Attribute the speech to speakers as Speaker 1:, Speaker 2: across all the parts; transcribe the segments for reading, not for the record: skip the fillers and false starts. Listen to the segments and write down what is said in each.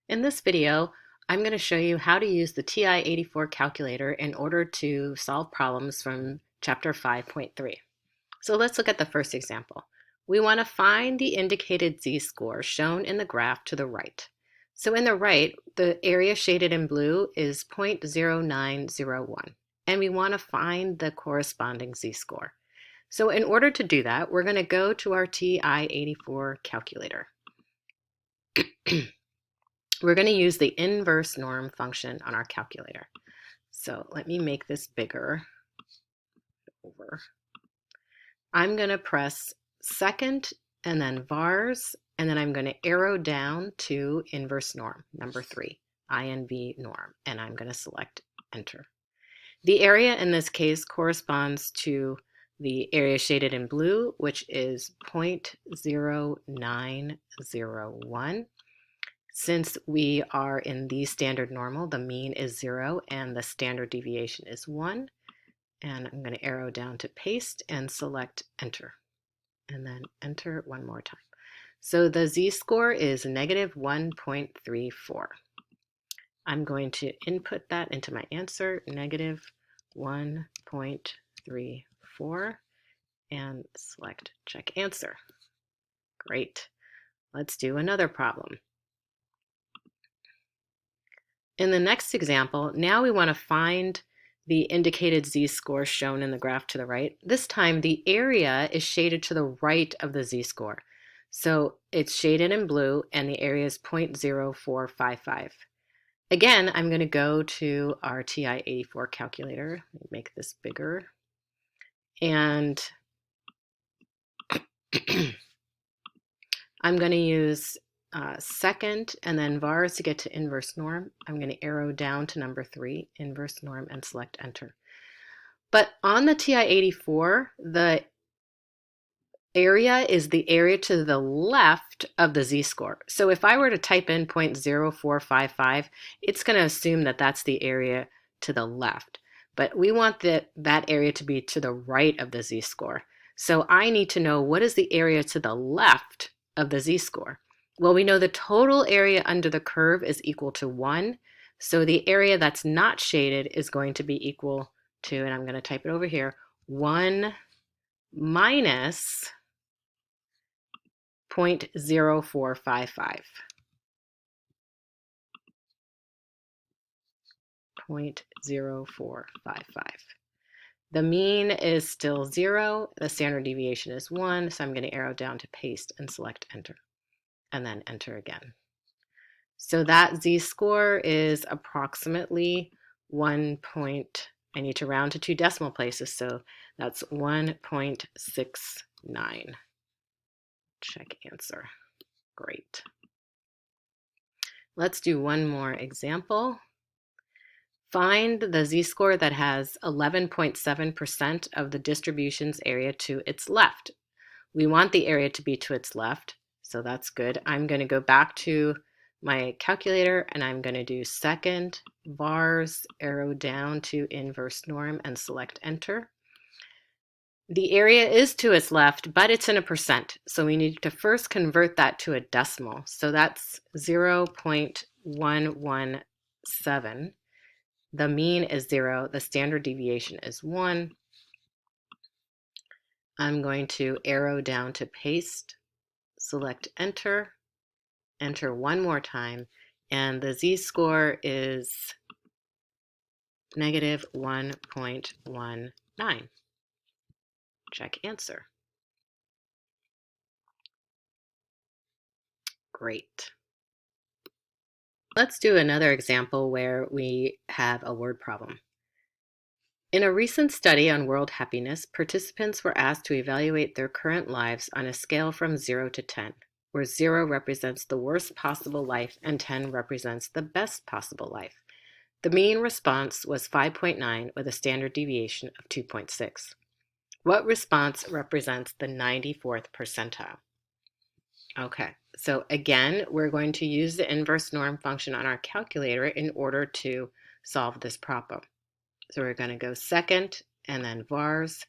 Speaker 1: In this video, I'm going to show you how to use the TI-84 calculator in order to solve problems from Chapter 5.3. So let's look at the first example. We want to find the indicated z-score shown in the graph to the right. So in the right, the area shaded in blue is 0.0901, and we want to find the corresponding z-score. So in order to do that, we're going to go to our TI-84 calculator. We're going to use the inverse norm function on our calculator. So let me make this bigger. I'm going to press second and then vars, and then I'm going to arrow down to inverse norm, number 3, INV norm, and I'm going to select enter. The area in this case corresponds to the area shaded in blue, which is 0.0901. Since we are in the standard normal, the mean is 0 and the standard deviation is 1. And I'm going to arrow down to paste and select enter. And then enter one more time. So the z-score is negative 1.34. I'm going to input that into my answer, negative 1.34, and select check answer. Great. Let's do another problem. In the next example, now we want to find the indicated z-score shown in the graph to the right. This time the area is shaded to the right of the z-score. So it's shaded in blue and the area is 0.0455. Again, I'm going to go to our TI-84 calculator, make this bigger, and I'm going to use second and then vars to get to inverse norm. I'm going to arrow down to number 3, inverse norm, and select enter. But on the TI-84, the area is the area to the left of the z-score. So if I were to type in 0.0455, it's going to assume that that's the area to the left. But we want that area to be to the right of the z-score. So I need to know, what is the area to the left of the z-score? Well, we know the total area under the curve is equal to 1. So the area that's not shaded is going to be equal to, and I'm going to type it over here, 1 minus 0.0455. 0.0455. The mean is still 0. The standard deviation is 1. So I'm going to arrow down to paste and select enter. And then enter again. So that z-score is approximately 1. I need to round to 2 decimal places. So that's 1.69. Check answer. Great. Let's do one more example. Find the z-score that has 11.7% of the distribution's area to its left. We want the area to be to its left, so that's good. I'm going to go back to my calculator and I'm going to do second, vars, arrow down to inverse norm, and select enter. The area is to its left, but it's in a percent, so we need to first convert that to a decimal. So that's 0.117. The mean is 0. The standard deviation is 1. I'm going to arrow down to paste, select enter, enter one more time, and the z-score is negative 1.19. Check answer. Great. Let's do another example where we have a word problem. In a recent study on world happiness, participants were asked to evaluate their current lives on a scale from 0 to 10, where 0 represents the worst possible life and 10 represents the best possible life. The mean response was 5.9 with a standard deviation of 2.6. What response represents the 94th percentile? Okay, so again, we're going to use the inverse norm function on our calculator in order to solve this problem. So we're going to go second and then vars,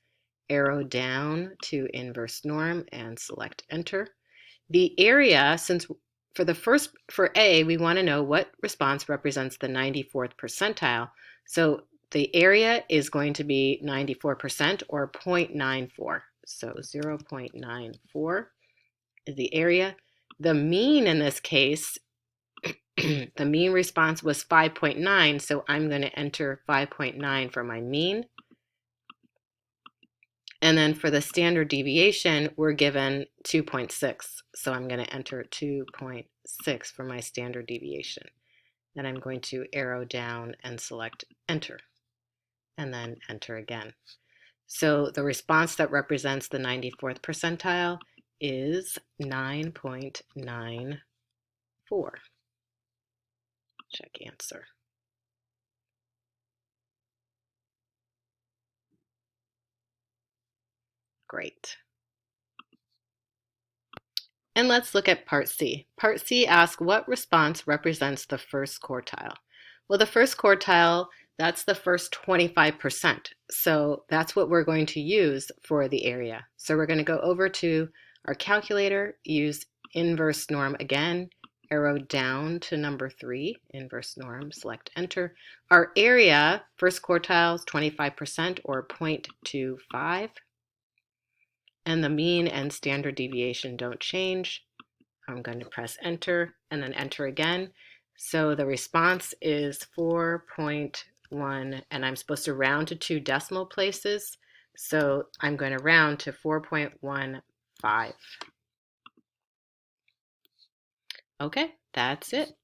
Speaker 1: arrow down to inverse norm and select enter. The area, since for A, we want to know what response represents the 94th percentile. So the area is going to be 94% or 0.94. So 0.94 is the area. The mean in this case, the mean response was 5.9, so I'm going to enter 5.9 for my mean. And then for the standard deviation, we're given 2.6. So I'm going to enter 2.6 for my standard deviation. Then I'm going to arrow down and select enter, and then enter again. So the response that represents the 94th percentile is 9.94. Check answer. Great. And let's look at part C. Part C asks what response represents the first quartile. Well, the first quartile, that's the first 25%. So that's what we're going to use for the area. So we're going to go over to our calculator, use inverse norm again, arrow down to number 3, inverse norm, select enter. Our area, first quartile is 25% or 0.25. And the mean and standard deviation don't change. I'm going to press enter and then enter again. So the response is 4.1, and I'm supposed to round to 2 decimal places. So I'm going to round to 4.15. Okay, that's it.